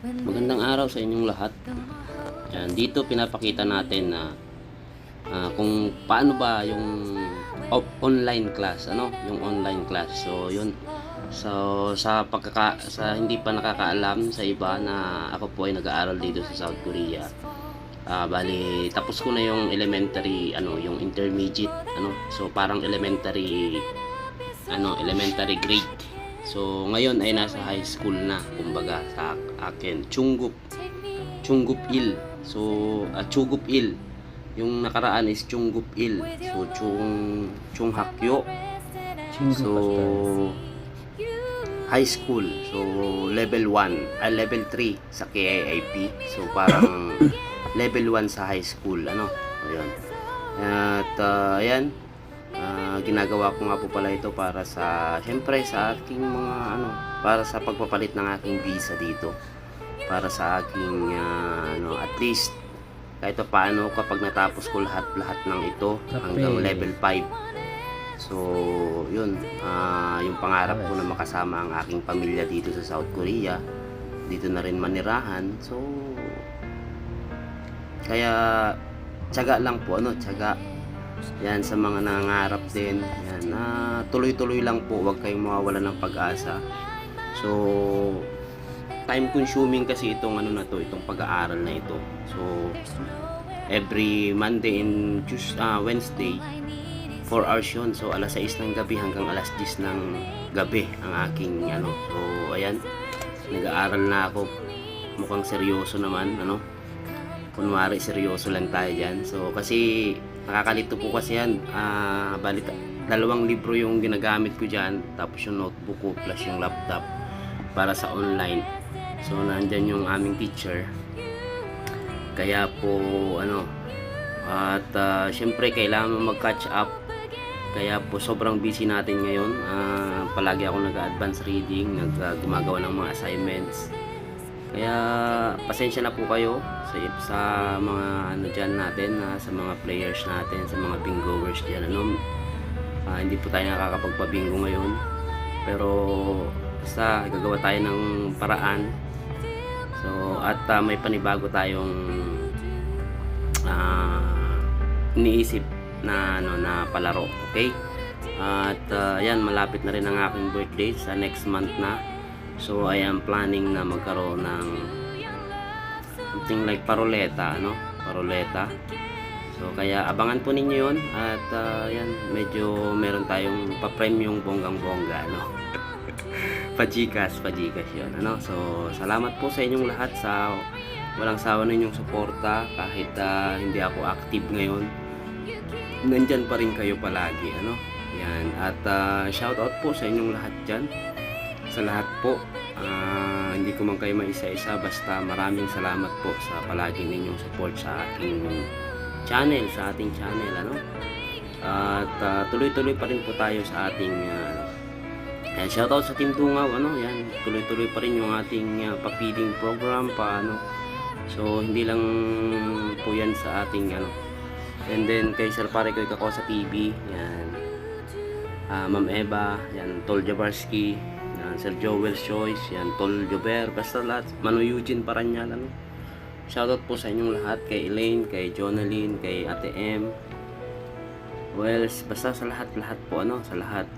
Magandang araw sa inyong lahat. Yan, dito pinapakita natin na kung paano ba yung online class, yung online class. So, yun. So, sa hindi pa nakakaalam sa iba na ako po ay nag-aaral dito sa South Korea. Bali, tapos ko na yung elementary, yung intermediate, So, parang elementary grade. So, ngayon ay nasa high school na, kumbaga sa akin, Chungup-il. So, Chugupil. Yung nakaraan is Chungup-il. So, Chunghakyo. So, high school. So, level 1, level 3 sa KIIP. So, parang level 1 sa high school, Ayun. At, ayan. Ginagawa ko nga po pala ito para syempre sa aking mga para sa pagpapalit ng aking visa dito, para sa aking at least kahit paano kapag natapos ko lahat ng ito hanggang level 5. So yun, yung pangarap ko na makasama ang aking pamilya dito sa South Korea, dito na rin manirahan. So kaya tiyaga lang po, tiyaga. Yan, sa mga nangangarap din, yan, tuloy-tuloy lang po, huwag kayong mawawala ng pag-asa. So, time consuming kasi itong itong pag-aaral na ito. So, every Monday and Wednesday, 4 hours yun. So, alas 6 ng gabi hanggang alas 10 ng gabi ang aking So, ayan, nag-aaral na ako. Mukhang seryoso naman, kunwari seryoso lang tayo dyan. So, kasi nakakalito po kasi yan. Bali, 2 libro yung ginagamit ko dyan, tapos yung notebook ko plus yung laptop para sa online. So nandyan yung aming teacher, kaya po at syempre kailangan mag-catch up, kaya po sobrang busy natin ngayon. Palagi ako nag-advance reading, gumagawa ng mga assignments. Kaya pasensya na po kayo sa mga dyan natin, sa mga players natin, sa mga bingoers dyan. Hindi po tayo nakakapagpabingo ngayon, pero basta gagawa tayo ng paraan. So at may panibago tayong iniisip na na palaro, okay? At yan, malapit na rin ang aking birthday sa next month na. So I am planning na magkaroon ng something like paroleta, paroleta. So kaya abangan po ninyo 'yon. At yan, medyo meron tayong pa-premium bonggang-bongga, Pajikas 'yon, So salamat po sa inyong lahat sa walang sawa ninyong suporta kahit hindi ako active ngayon. Nandyan pa rin kayo palagi, Yan. At shout out po sa inyong lahat diyan. Sa lahat po, hindi ko man kayo maisa-isa, basta maraming salamat po sa palagi ninyong support sa ating channel, At tuloy-tuloy pa rin po tayo sa ating shoutout sa Team Tungaw, yan, tuloy-tuloy pa rin yung ating papiling program So hindi lang po yan sa ating and then kay Sir Pare Koy Kako sa TV, yan, Ma'am Eva, yan, Tol Jabarski, Sir Joel's Choice, yan, Tol Jober, basta lahat, Manu Eugene Paranyan, Shoutout po sa inyong lahat, kay Elaine, kay Jonalyn, kay Ate M, Wells, basta sa lahat po, sa lahat.